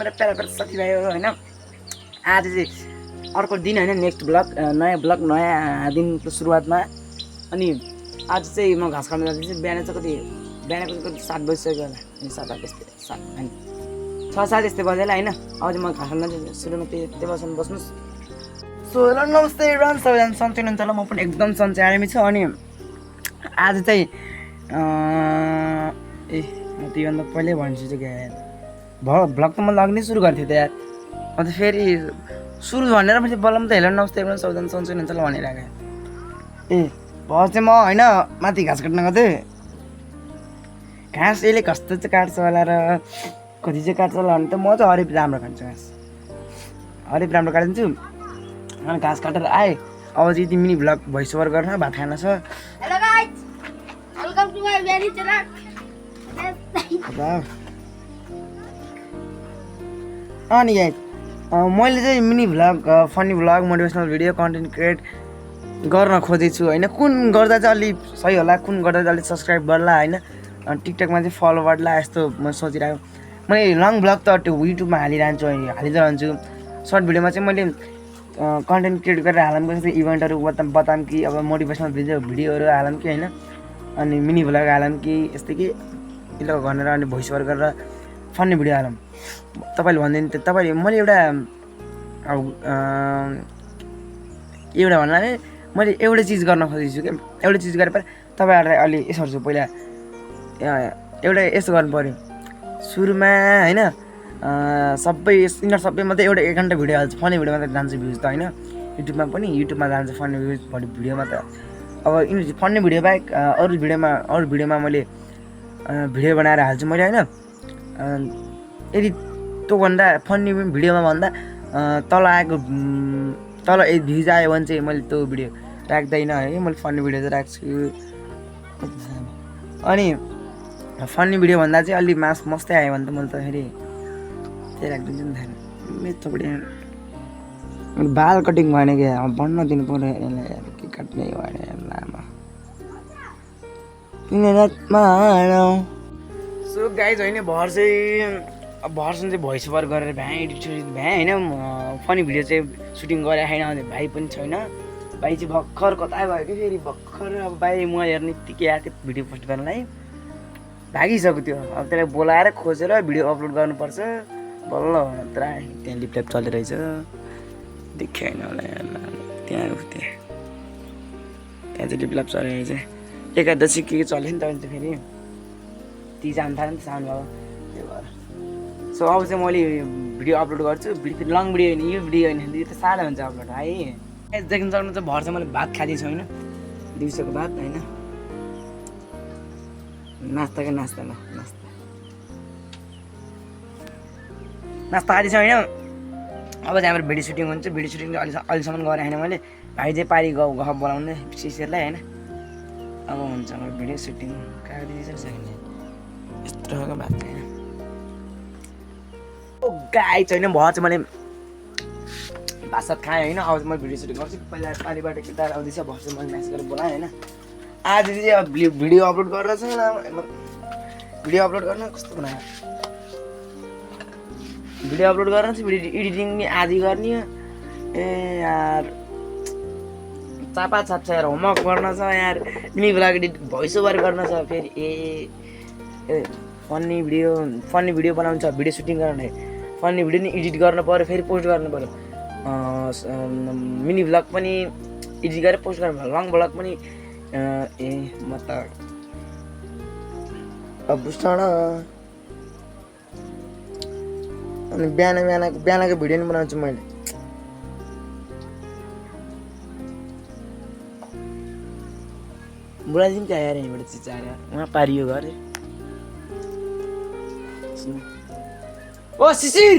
Para para para साथीभाइहरू होइन आज चाहिँ अर्को दिन होइन नेक्स्ट ब्लग नयाँ दिनको सुरुवातमा अनि आज चाहिँ म घाँस काट्न जाँदैछु बिहान चाहिँ बिहानको कति 7 बजिसक्यो होला अनि 7 त्यस्तै 7 होइन 6-7 यस्तै बज्यो होला होइन अब चाहिँ म घाँस काट्न जान्छु सुरुमा टेबलसम्म बस्नुहोस् सो र नमस्ते राम सबैजना सन्चै हुनुहुन्छ होला म पनि एकदम सन्चै आरामै छु अनि आज चाहिँ म त्योभन्दा पहिल्यै भन्छु चाहिँ क्या भ्लग त म लाग्नै सुरु गर्थेँ त यार अन्त फेरि सुरु भनेर मैले बल्ल त हेर्नु नमस्ते राम सबैजना सन्चै हुनुहुन्छ होला भनेर आएको भर चाहिँ म होइन माथि घाँस काट्न गएको थिएँ घाँस यसले कस्तो चाहिँ काट्छ होला र कति चाहिँ काट्छ होला भने त म चाहिँ हरेक राम्रो खान्छु घाँस हरेक राम्रो काटिदिन्छु अनि घाँस काटेर आएँ अब चाहिँ यति मिनी भ्लग भोइस ओभर गर्न भात खान छ hello guys welcome to my very channel अनि गाइस मैले चाहिँ mini vlog funny vlog motivational video content create गर्न खोजेछु होइन कुन गर्दा चाहिँ अलिक सही होला कुन गर्दा चाहिँ अलिक सब्सक्राइब बढ्ला होइन टिकटकमा चाहिँ फलो बढ्ला यस्तो म सोचिरहेको मैले लङ भ्लग त युट्युबमा हालिदिँदै रहन्छु सर्ट भिडियोमा चाहिँ मैले कन्टेन्ट क्रिएट गरेर हालौँ जस्तै इभेन्टहरू बताऊँ कि अब मोटिभेसनल भिडियोहरू हालौँ कि होइन अनि मिनी भ्लग हालौँ कि यस्तै कि यसो भनेर अनि भोइस ओभर गरेर फन्ने भिडियो हालौँ तपाईँले भन्दैन तपाईँले मैले एउटा भन्दा नि मैले एउटै चिज गर्न खोजेछु क्या एउटै चिज गरेर तपाईँहरूलाई अलि यसो गर्छु पहिला एउटा यसो गर्नु पऱ्यो सुरुमा होइन सबै यिनीहरू सबै मात्रै एउटा 1 घन्टा भिडियो हाल्छ फनी भिडियो मात्रै जान्छ भ्युज त होइन युट्युबमा जान्छ फनी भ्युज भिडियोमा त अब यिनीहरू फनी भिडियो बाहेक अरू भिडियोमा मैले भिडियो बनाएर हाल्छु मैले होइन यदि त्योभन्दा फनी भिडियोमा भन्दा तल भ्युज आयो भने चाहिँ मैले त्यो भिडियो राख्दैन है मैले फनी भिडियो चाहिँ राख्छु अनि फनी भिडियो भन्दा चाहिँ अलि मस्तै आयो भने त मैले त फेरि त्यही राखिदिन्छु नि त बाल कटिङ भएन क्या अब भन्न दिनु पऱ्यो यसलाई के काट्ने भने लामा सो गाइज होइन भर्सन चाहिँ भोइस ओभर गरेर एडिट होइन फनी भिडियो चाहिँ सुटिङ गरिराखेन भने भाइ पनि छैन भाइ चाहिँ भर्खर कता भयो कि फेरि भर्खर अब भाइ म हेर्ने यत्तिकै आएको थियो भिडियो पोस्ट गर्नलाई भागिसक्यो त्यो अब त्यसलाई बोलाएर खोजेर भिडियो अपलोड गर्नुपर्छ बल्ल मात्र त्यहाँ लिपल्याप चलिरहेछ देख्यो होइन होला त्यहाँ चाहिँ लिपल्याप चलिरहेछ एकादशी के चल्यो नि त अनि फेरि ती जानु थाल्यो नि त साउन्ड भयो त्यो भएर सो अब चाहिँ मैले भिडियो अपलोड गर्छु फेरि लङ भिडियो होइन यो भिडियो होइन यो त साह्रो हुन्छ अपलोड है देख्न सक्नु चाहिँ भर चाहिँ मैले भात खाँदैछु होइन दिउँसोको भात होइन नास्ता खाँदैछ होइन अब चाहिँ हाम्रो भिडियो सुटिङ हुन्छ भिडियो सुटिङ अहिलेसम्म गरेँ होइन मैले भाइ चाहिँ पारी गाउँ बोलाउने शिष्यहरूलाई होइन अब हुन्छ हाम्रो भिडियो सुटिङ काटिदिन्छ यस्तो खालको भात होइन गाई छैन भयो चाहिँ मैले भात खाएँ होइन अब चाहिँ मैले भिडियो सुटिङ गर्छु पहिला पारिबाट केटाहरू आउँदैछ भएर चाहिँ मैले म्यासेज गरेर बोलाएँ होइन आज चाहिँ अब भिडियो अपलोड गरेर चाहिँ भिडियो अपलोड गर्न कस्तो बनायो भिडियो अपलोड गर्न चाहिँ भिडियो एडिटिङ नि आधी गर्ने ए यार चापा छ यार होमवर्क गर्न छ यार mini vlog edit voice over गर्न छ फेरि फनी भिडियो बनाउँछ भिडियो सुटिङ गर्न फनी भिडियो नि एडिट गर्नु पऱ्यो फेरि पोस्ट गर्नु पऱ्यो मिनी भ्लग पनि एडिट गरेर पोस्ट गर्नु पऱ्यो लङ भ्लग पनि म त अब बुझ्छ अनि बिहानको भिडियो नि बनाउँछु मैले बुढाजी पनि क्या आएर यहीँबाट चिचाएर उहाँ पारियो घर ओ शिशिर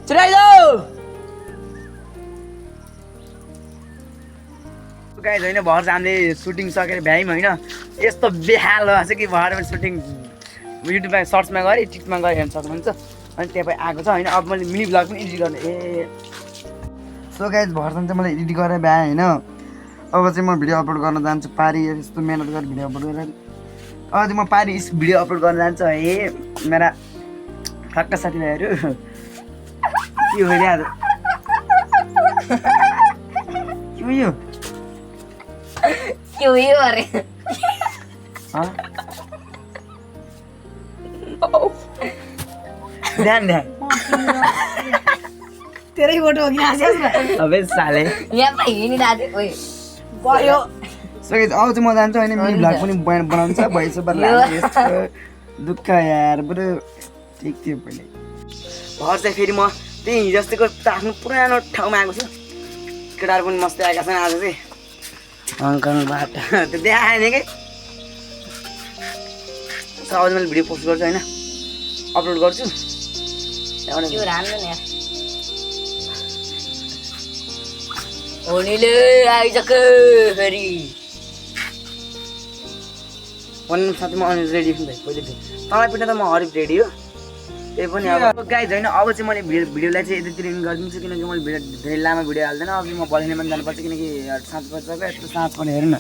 चुराइदेऊ गाइज होइन भर हामीले सुटिङ सकेर भ्यायौँ होइन यस्तो बेहाल भएको छ कि भएर सुटिङ युट्युबमा सर्चमा गरेँ टिकटकमा गएर हेर्न सक्नुहुन्छ अनि त्यहाँ आएको छ होइन अब मैले मिनी भ्लग पनि एडिट गर्ने सो गाइज भर्सन चाहिँ मैले एडिट गरेर भ्याएँ होइन अब चाहिँ म भिडियो अपलोड गर्न जान्छु पारी यस्तो मेहनत गरेर भिडियो अपलोड गरेर अब चाहिँ म पारि भिडियो अपलोड गर्न जान्छु है मेरा ठक्क साथीभाइहरू के हो नि आज के हो यो के हो यो अरे हाँ? ध्यान ध्यान तेरै फोटो हो कि आशिष न अबे साले यहाँ त हिँडिरहेको ओइ गयो सके अब चाहिँ म जान्छु होइन मिनी भ्लग पनि बनाउँछ भइसक्यो बरु दुःख यार बरु ठिक थियो पहिले घर चाहिँ फेरि म त्यही हिजोस्तिको आफ्नो पुरानो ठाउँमा आएको छु केटाहरू पनि मस्तै आएका छन् आज चाहिँ हङकङबाट त्यो देखाएन कि अब मैले भिडियो पोस्ट गर्छु होइन अपलोड गर्छु त्यहाँबाट त्यो राम्रो नि ओनीले आइसक्यो फेरि भन्नु साथी म अनि रेडी छु भाइ पहिले थिएँ तँलाई पिट्न त म हरिफ रेडी हो त्यही पनि अब गाइज होइन अब चाहिँ मैले भिडियोलाई चाहिँ यतातिर इन गरिदिन्छु किनकि मैले भिडियो धेरै लामो भिडियो हाल्दैन अब चाहिँ म बल्ने पनि जानुपर्छ किनकि साँझ परिसक्यो यस्तो साँझ पनि हेर्नु न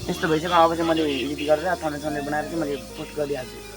त्यस्तो भइसक्यो अब चाहिँ मैले एडिट गरेर थन्ने बनाएर चाहिँ मैले पोस्ट गरिदिइहाल्छु